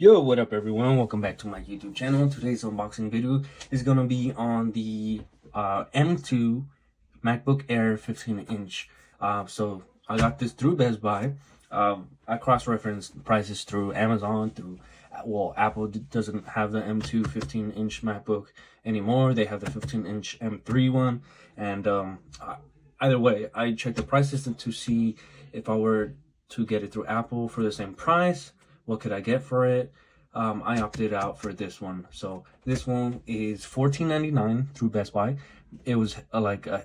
Yo, what up everyone? Welcome back to my YouTube channel. Today's unboxing video is going to be on the M2 MacBook Air 15-inch. So I got this through Best Buy. I cross-referenced prices through Amazon, Apple doesn't have the M2 15-inch MacBook anymore. They have the 15-inch M3 one. And either way, I checked the prices to see if I were to get it through Apple for the same price. What could I get for it? I opted out for this one. So this one is $14.99 through Best Buy. It was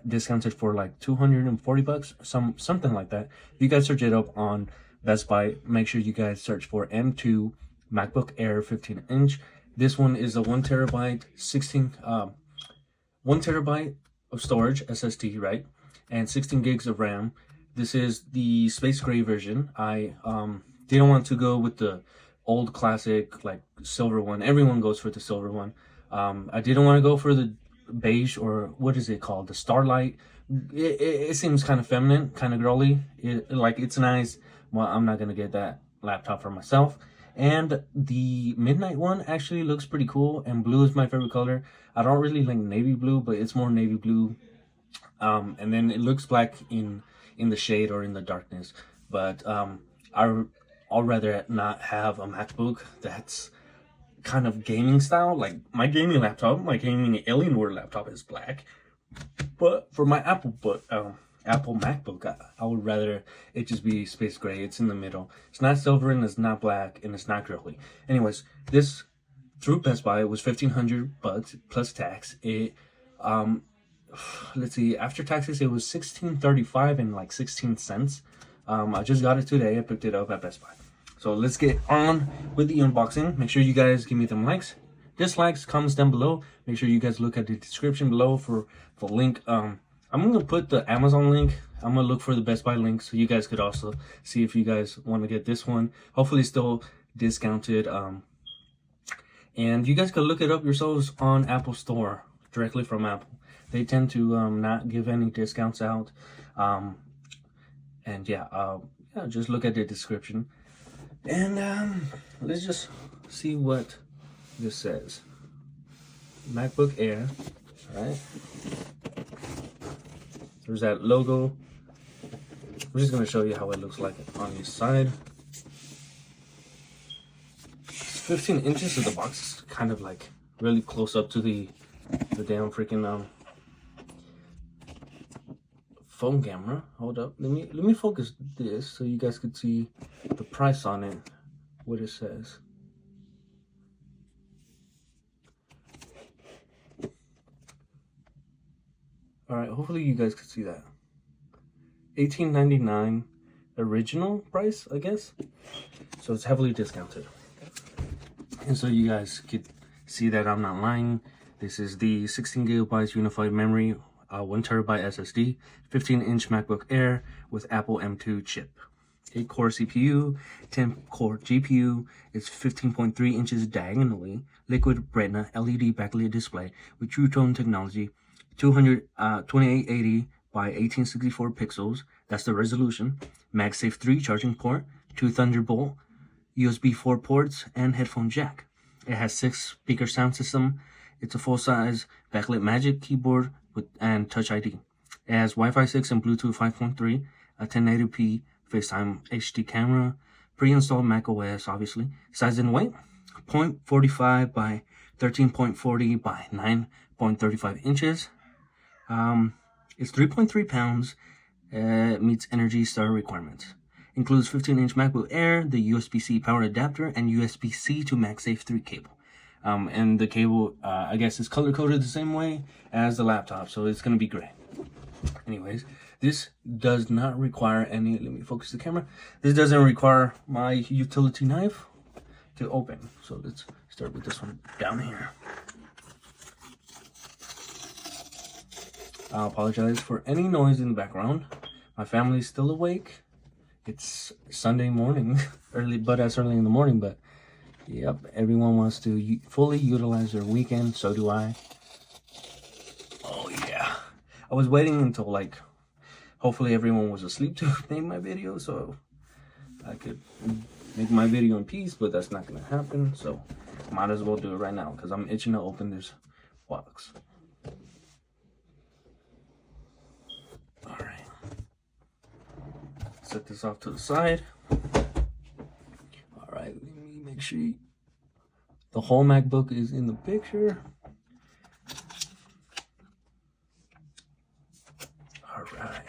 discounted for like 240 bucks, something like that. If you guys search it up on Best Buy, make sure you guys search for M2 MacBook Air 15-inch. This one is a 1 terabyte, 1 terabyte of storage SSD, right? And 16 gigs of RAM. This is the space gray version. I didn't want to go with the old classic like silver one. Everyone goes for the silver one. I didn't want to go for the beige, or what is it called, the starlight. It seems kind of feminine, kind of girly. It's nice. Well, I'm not gonna get that laptop for myself. And the midnight one actually looks pretty cool, and blue is my favorite color. I don't really like navy blue, but it's more navy blue. And then it looks black in the shade or in the darkness. But I'll rather not have a MacBook that's kind of gaming style. Like my gaming Alienware laptop is black, but for my Apple MacBook, I would rather it just be space gray. It's in the middle. It's not silver and it's not black and it's not girly. Anyways, this through Best Buy was $1,500 plus tax. It let's see, after taxes it was $16.35 and like 16 cents. I just got it today. I picked it up at Best Buy. So let's get on with the unboxing. Make sure you guys give me them likes, dislikes, comments down below. Make sure you guys look at the description below for link. I'm gonna put the Amazon link. I'm gonna look for the Best Buy link so you guys could also see if you guys want to get this one. Hopefully still discounted. And you guys can look it up yourselves on Apple Store directly from Apple. They tend to not give any discounts out. And yeah, just look at the description. And let's just see what this says. MacBook Air, right? There's that logo. I'm just gonna show you how it looks like on the side. 15 inches of the box is kind of like really close up to the damn freaking phone camera. Hold up, let me focus this so you guys could see the price on it, what it says. All right, hopefully you guys could see that. $18.99 original price, I guess. So it's heavily discounted, and so you guys could see that I'm not lying. This is the 16 gigabytes unified memory, 1 terabyte SSD, 15-inch MacBook Air with Apple M2 chip. 8-core CPU, 10-core GPU. It's 15.3 inches diagonally, liquid retina LED backlit display with True Tone technology, 2880 by 1864 pixels. That's the resolution. MagSafe 3 charging port, 2 Thunderbolt, USB 4 ports, and headphone jack. It has 6-speaker sound system. It's a full-size backlit Magic keyboard and Touch ID. It has Wi-Fi 6 and Bluetooth 5.3, a 1080p FaceTime HD camera, pre-installed Mac OS, obviously. Size and weight, 0.45 by 13.40 by 9.35 inches. It's 3.3 pounds. Meets Energy Star requirements. Includes 15-inch MacBook Air, the USB-C power adapter, and USB-C to MagSafe 3 cable. And the cable, I guess, is color-coded the same way as the laptop, so it's going to be great. Anyways, this does not require any, let me focus the camera. This doesn't require my utility knife to open. So let's start with this one down here. I apologize for any noise in the background. My family's still awake. It's Sunday morning, early in the morning, but yep, everyone wants to fully utilize their weekend. So do I. Oh yeah. I was waiting until like, hopefully everyone was asleep to make my video so I could make my video in peace, but that's not gonna happen. So might as well do it right now because I'm itching to open this box. All right, set this off to the side. All right, let me make sure the whole MacBook is in the picture. All right,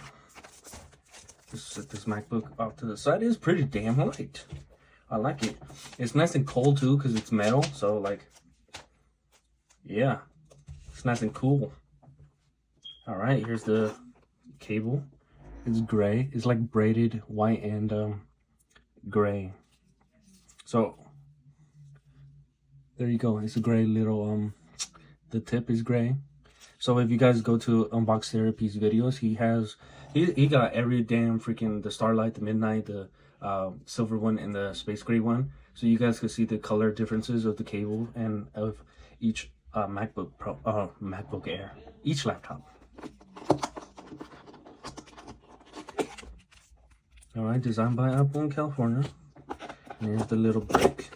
just set this MacBook off to the side. It's pretty damn light. I like it. It's nice and cold too because it's metal. So like, yeah, it's nice and cool. All right, here's the cable. It's gray. It's like braided white and gray. So there you go. It's a gray little the tip is gray. So if you guys go to Unbox Therapy's videos, he got every damn freaking, the Starlight, the Midnight, the silver one, and the space gray one. So you guys can see the color differences of the cable and of each MacBook Air, each laptop. All right, designed by Apple in California. And here's the little brick.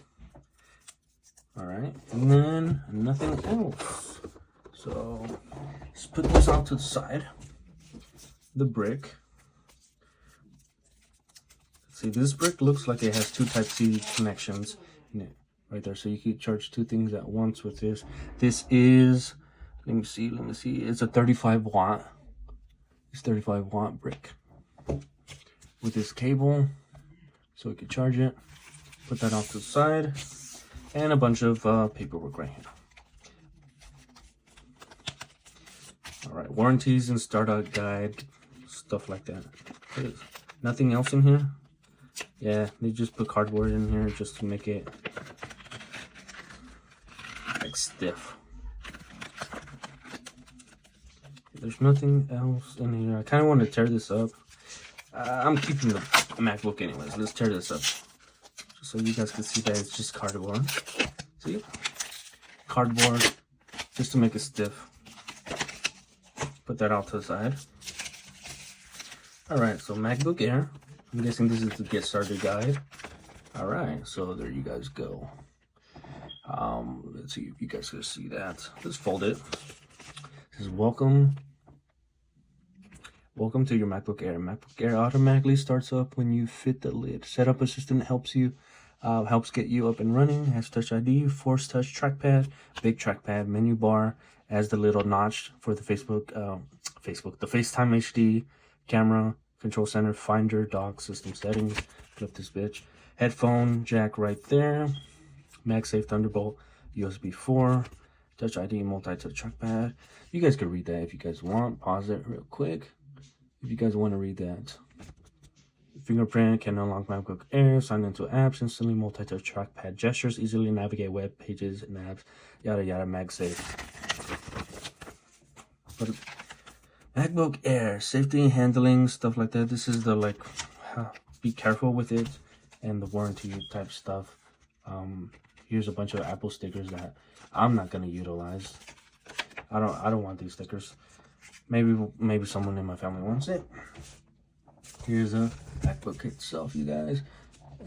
All right, and then nothing else. So let's put this off to the side. The brick. See, this brick looks like it has two Type-C connections in it right there. So you can charge two things at once with this. This is, let me see. It's a 35 watt. It's 35 watt brick with this cable, so we can charge it. Put that off to the side, and a bunch of paperwork right here. All right, warranties and startup guide, stuff like that. There's nothing else in here. Yeah, they just put cardboard in here just to make it like stiff. There's nothing else in here. I kind of want to tear this up. I'm keeping the MacBook anyways. Let's tear this up just so you guys can see that it's just cardboard. See? Cardboard just to make it stiff. Put that out to the side. Alright, so MacBook Air. I'm guessing this is the get started guide. Alright, so there you guys go. Let's see if you guys can see that. Let's fold it. It says welcome to your MacBook Air. MacBook Air automatically starts up when you fit the lid. Setup assistant helps get you up and running. Has Touch ID, Force Touch trackpad, big trackpad, menu bar, has the little notch for the the FaceTime HD camera, control center, finder, dock, system settings. Flip this bitch. Headphone jack right there. MagSafe Thunderbolt, USB 4, Touch ID, multi-touch trackpad. You guys can read that if you guys want. Pause it real quick if you guys want to read that. Fingerprint can unlock MacBook Air, sign into apps instantly, multi-touch trackpad gestures, easily navigate web pages and apps, yada yada. MagSafe. But MacBook Air, safety, handling, stuff like that. This is the be careful with it and the warranty type stuff. Here's a bunch of Apple stickers that I'm not gonna utilize. I don't want these stickers. Maybe someone in my family wants it. Here's a MacBook itself, you guys.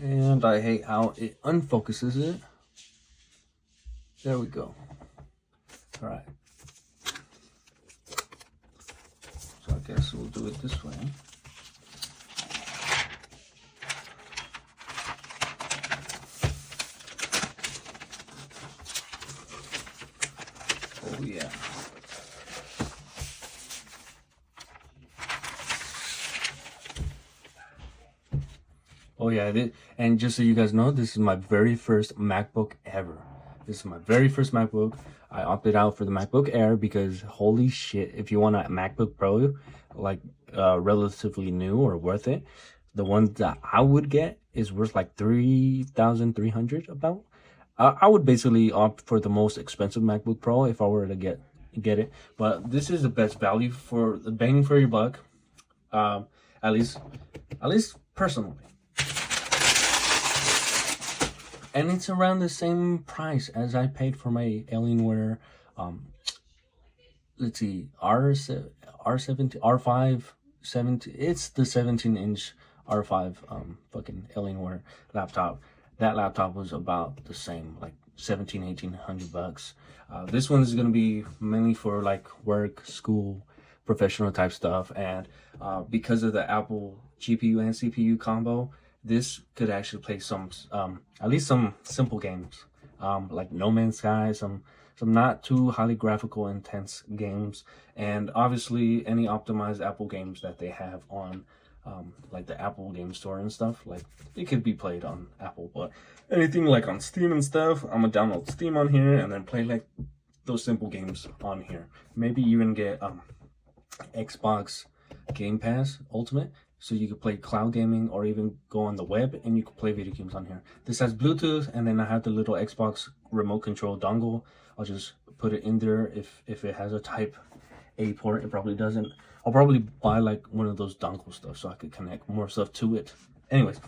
And I hate how it unfocuses it. There we go. All right. So I guess we'll do it this way. Oh yeah. Oh yeah, and just so you guys know, this is my very first MacBook ever. This is my very first MacBook. I opted out for the MacBook Air because holy shit, if you want a MacBook Pro, like relatively new or worth it, the one that I would get is worth like $3,300 about. I would basically opt for the most expensive MacBook Pro if I were to get it. But this is the best value for the bang for your buck, at least personally. And it's around the same price as I paid for my Alienware, let's see, R17, R5, 17, it's the 17-inch R5 fucking Alienware laptop. that laptop was about the same, like 1700-1800 bucks. This one is going to be mainly for like work, school, professional type stuff. And because of the Apple GPU and CPU combo, this could actually play some at least some simple games, like No Man's Sky, some not too highly graphical intense games, and obviously any optimized Apple games that they have on like the Apple Game Store and stuff. Like, it could be played on Apple, but anything like on Steam and stuff, I'm gonna download Steam on here and then play like those simple games on here. Maybe even get Xbox Game Pass Ultimate, so you could play cloud gaming, or even go on the web and you could play video games on here. This has Bluetooth, and then I have the little Xbox remote control dongle. I'll just put it in there. If it has a Type A port, it probably doesn't. I'll probably buy like one of those dongle stuff so I could connect more stuff to it. Anyways,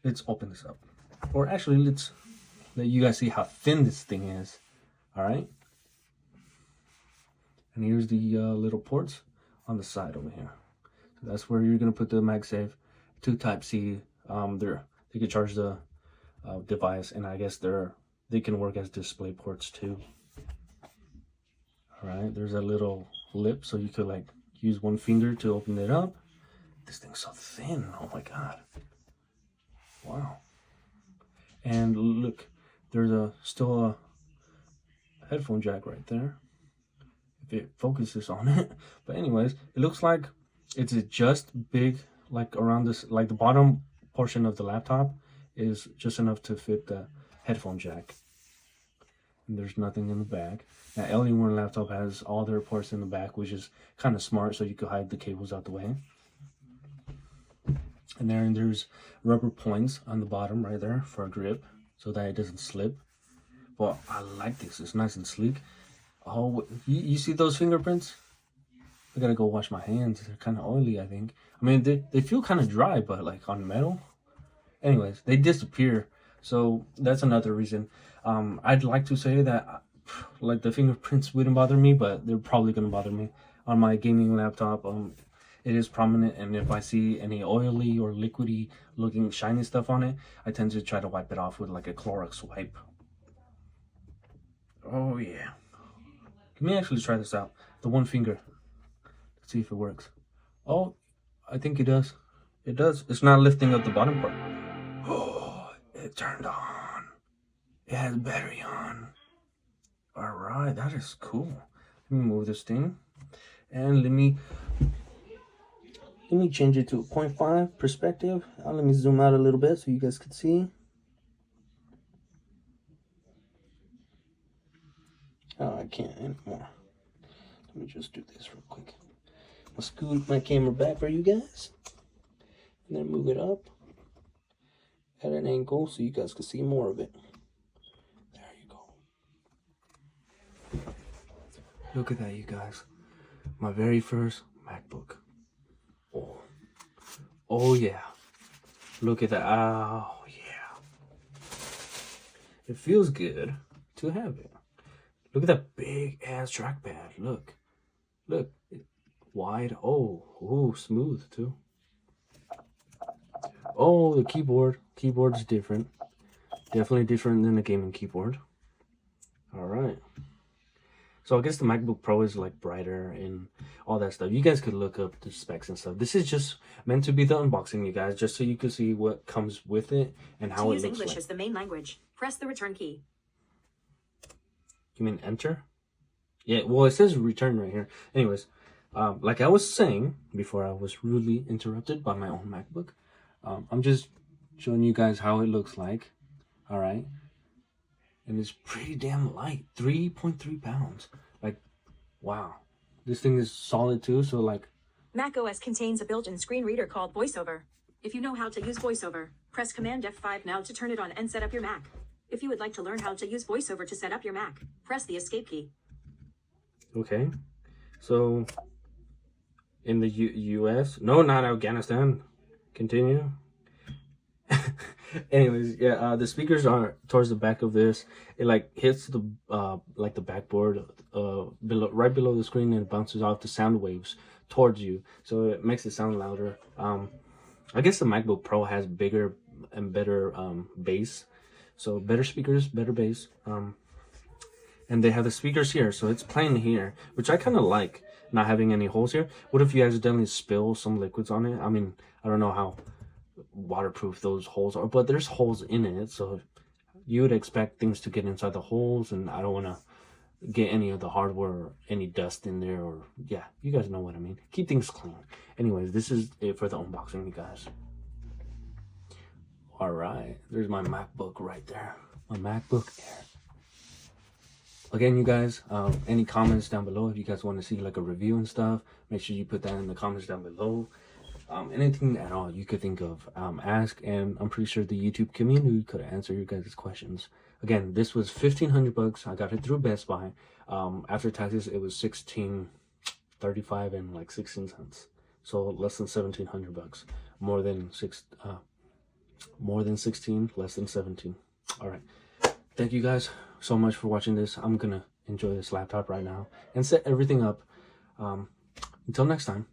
let's open this up. Or actually, let's let you guys see how thin this thing is. All right. And here's the little ports on the side over here. So that's where you're gonna put the MagSafe. 2 Type-C. They can charge the device, and I guess they can work as display ports too. All right. There's a little lip, so you could like use one finger to open it up. This thing's so thin. Oh my god. Wow. And look, there's still a headphone jack right there, if it focuses on it. But anyways, it looks like it's just big, like around this, like the bottom portion of the laptop is just enough to fit the headphone jack. And there's nothing in the back. Now, Alienware laptop has all their ports in the back, which is kind of smart, so you could hide the cables out the way. And there's rubber points on the bottom right there for a grip, so that it doesn't slip. But I like this. It's nice and sleek. Oh, you see those fingerprints? I gotta go wash my hands. They're kind of oily, I think. I mean, they feel kind of dry, but like on metal. Anyways, they disappear. So that's another reason. I'd like to say that like the fingerprints wouldn't bother me, but they're probably gonna bother me on my gaming laptop. It is prominent, and if I see any oily or liquidy looking shiny stuff on it, I tend to try to wipe it off with like a Clorox wipe. Oh yeah. Let me actually try this out. The one finger. Let's see if it works. Oh, I think it does. It does. It's not lifting up the bottom part. Oh, it turned on. It has battery on. Alright, that is cool. Let me move this thing. And let me change it to 0.5 perspective. Let me zoom out a little bit so you guys can see. Oh, I can't anymore. Let me just do this real quick. I'll scoot my camera back for you guys. And then move it up at an angle so you guys can see more of it. There you go. Look at that, you guys. My very first MacBook. Oh yeah. Look at that. Oh yeah. It feels good to have it. Look at that big ass trackpad. Look. Wide. Oh, smooth too. Oh, the keyboard. Keyboard's different. Definitely different than the gaming keyboard. Alright. So I guess the MacBook Pro is like brighter and all that stuff. You guys could look up the specs and stuff. This is just meant to be the unboxing, you guys, just so you can see what comes with it and how it looks like. To use English as the main language, press the return key. You mean enter? Yeah, well, it says return right here. Anyways, like I was saying before I was rudely interrupted by my own MacBook, I'm just showing you guys how it looks like. All right. And it's pretty damn light, 3.3 pounds. Like, wow. This thing is solid too, so like... Mac OS contains a built-in screen reader called VoiceOver. If you know how to use VoiceOver, press Command F5 now to turn it on and set up your Mac. If you would like to learn how to use VoiceOver to set up your Mac, press the Escape key. Okay. So, in the US... No, not Afghanistan. Continue. Anyways, yeah, the speakers are towards the back of this. It like hits the like the backboard right below the screen, and it bounces off the sound waves towards you, so it makes it sound louder. I guess the MacBook Pro has bigger and better bass. So better speakers, better bass. And they have the speakers here, so it's playing here, which I kind of like, not having any holes here. What if you accidentally spill some liquids on it? I mean, I don't know how waterproof those holes are, but there's holes in it, so you would expect things to get inside the holes, and I don't want to get any of the hardware or any dust in there, or yeah, you guys know what I mean. Keep things clean. Anyways, this is it for the unboxing, you guys. All right, there's my MacBook right there, my MacBook Air. Again, you guys, any comments down below if you guys want to see like a review and stuff, make sure you put that in the comments down below. Anything at all you could think of, ask, and I'm pretty sure the YouTube community could answer your guys' questions. Again, this was $1,500. I got it through Best Buy. After taxes, it was $16.35 and like 16 cents. So less than $1,700. More than 16, less than 17. All right. Thank you guys so much for watching this. I'm gonna enjoy this laptop right now and set everything up. Until next time.